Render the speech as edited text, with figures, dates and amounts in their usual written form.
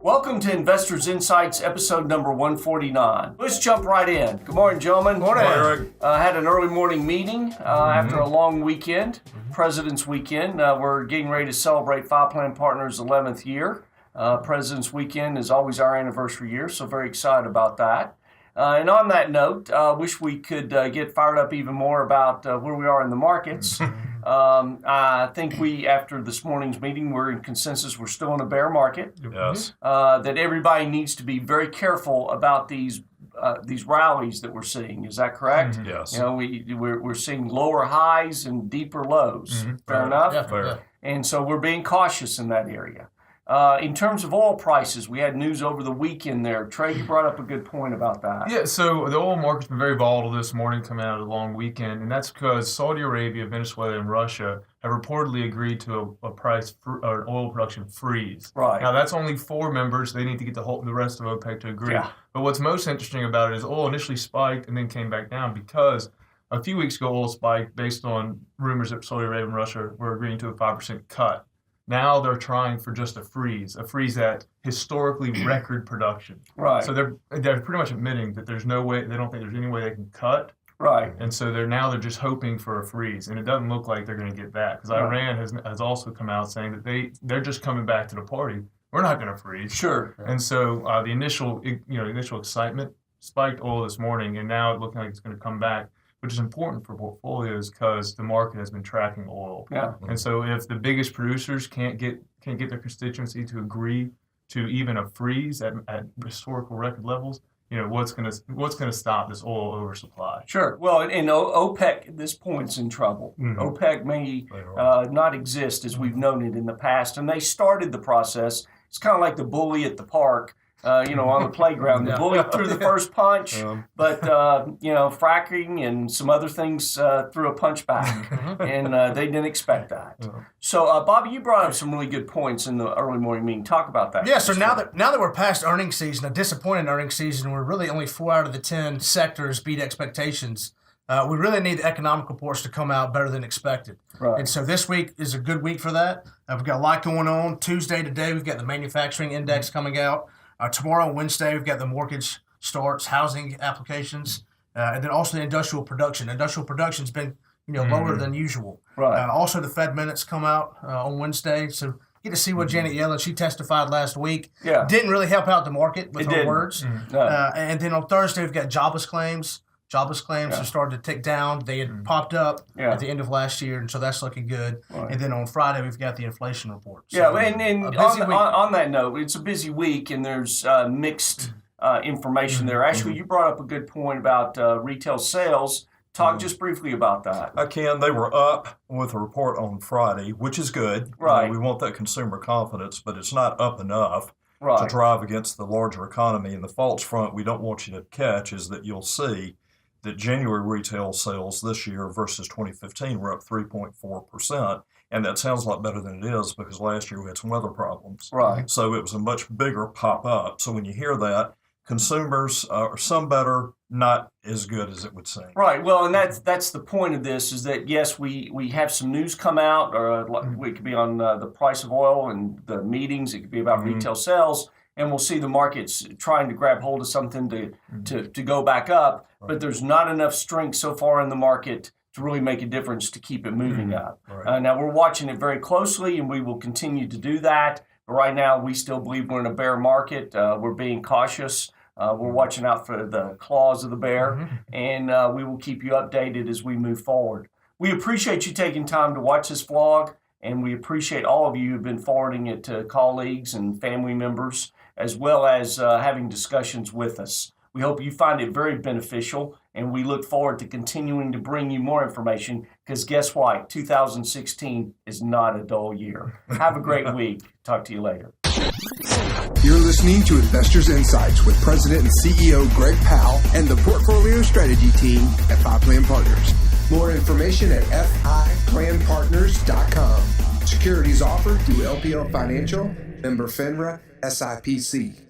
Welcome to Investors Insights, episode number 149. Let's jump right in. Good morning, gentlemen. Morning, Eric. Had an early morning meeting after a long weekend, President's Weekend. We're getting ready to celebrate Five Plan Partners' 11th year. President's Weekend is always our anniversary year, so very excited about that. And on that note, wish we could get fired up even more about where we are in the markets. I think after this morning's meeting, we're in consensus we're still in a bear market. Yes. That everybody needs to be very careful about these rallies that we're seeing. Is that correct? Yes. You know, we're seeing lower highs and deeper lows. Fair enough? Yeah, fair. Yeah. And so we're being cautious in that area. In terms of oil prices, we had news over the weekend there. Trey, you brought up a good point about that. Yeah, so the oil market's been very volatile this morning coming out of the long weekend, and that's because Saudi Arabia, Venezuela, and Russia have reportedly agreed to an oil production freeze. Right. Now, that's only 4 members. They need to get the rest of OPEC to agree. Yeah. But what's most interesting about it is oil initially spiked and then came back down because a few weeks ago oil spiked based on rumors that Saudi Arabia and Russia were agreeing to a 5% cut. Now they're trying for just a freeze at historically record production. Right. So they're pretty much admitting that there's no way, they don't think there's any way they can cut. Right. And so they're just hoping for a freeze. And it doesn't look like they're going to get that because Iran has also come out saying that they're just coming back to the party. We're not going to freeze. Sure. And so the initial excitement spiked oil this morning, and now it's looking like it's going to come back, which is important for portfolios because the market has been tracking oil. Yeah. And so if the biggest producers can't get their constituency to agree to even a freeze at historical record levels, you know, what's going to stop this oil oversupply? Sure. Well, and OPEC at this point is in trouble. OPEC may not exist as we've known it in the past, and they started the process. It's kind of like the bully at the park. On the playground. The bully threw the first punch, but, fracking and some other things threw a punch back, and they didn't expect that. So, Bobby, you brought up some really good points in the early morning meeting. Talk about that. Yeah, so now that we're past earnings season, a disappointing earnings season, we're really only 4 out of the 10 sectors beat expectations. We really need the economic reports to come out better than expected. Right. And so this week is a good week for that. We've got a lot going on. Tuesday, today, we've got the manufacturing index coming out. Tomorrow, Wednesday, we've got the mortgage starts, housing applications, and then also the industrial production. Industrial production's been, lower than usual. Right. Also, the Fed minutes come out on Wednesday, so get to see what Janet Yellen, she testified last week. Yeah. Didn't really help out the market with her words. No. And then on Thursday, we've got jobless claims. Jobless claims have started to tick down. They had popped up at the end of last year, and so that's looking good. Right. And then on Friday, we've got the inflation report. So and on that note, it's a busy week, and there's mixed information there. Actually, you brought up a good point about retail sales. Talk just briefly about that. I can. They were up with a report on Friday, which is good. Right. We want that consumer confidence, but it's not up enough to drive against the larger economy. And the false front we don't want you to catch is that you'll see that January retail sales this year versus 2015 were up 3.4%. And that sounds a lot better than it is because last year we had some weather problems. Right. So it was a much bigger pop-up. So when you hear that, consumers are some better, not as good as it would seem. Right. Well, and that's the point of this is that, yes, we have some news come out, or it could be on the price of oil and the meetings. It could be about retail sales. And we'll see the markets trying to grab hold of something to go back up. But there's not enough strength so far in the market to really make a difference to keep it moving up. Right. Now, we're watching it very closely, and we will continue to do that. But right now, we still believe we're in a bear market. We're being cautious. We're watching out for the claws of the bear, and we will keep you updated as we move forward. We appreciate you taking time to watch this vlog, and we appreciate all of you who've been forwarding it to colleagues and family members, as well as having discussions with us. We hope you find it very beneficial, and we look forward to continuing to bring you more information because guess what? 2016 is not a dull year. Have a great week. Talk to you later. You're listening to Investors Insights with President and CEO Greg Powell and the Portfolio Strategy Team at Five Plan Partners. More information at fiplanpartners.com. Securities offered through LPL Financial, member FINRA, SIPC.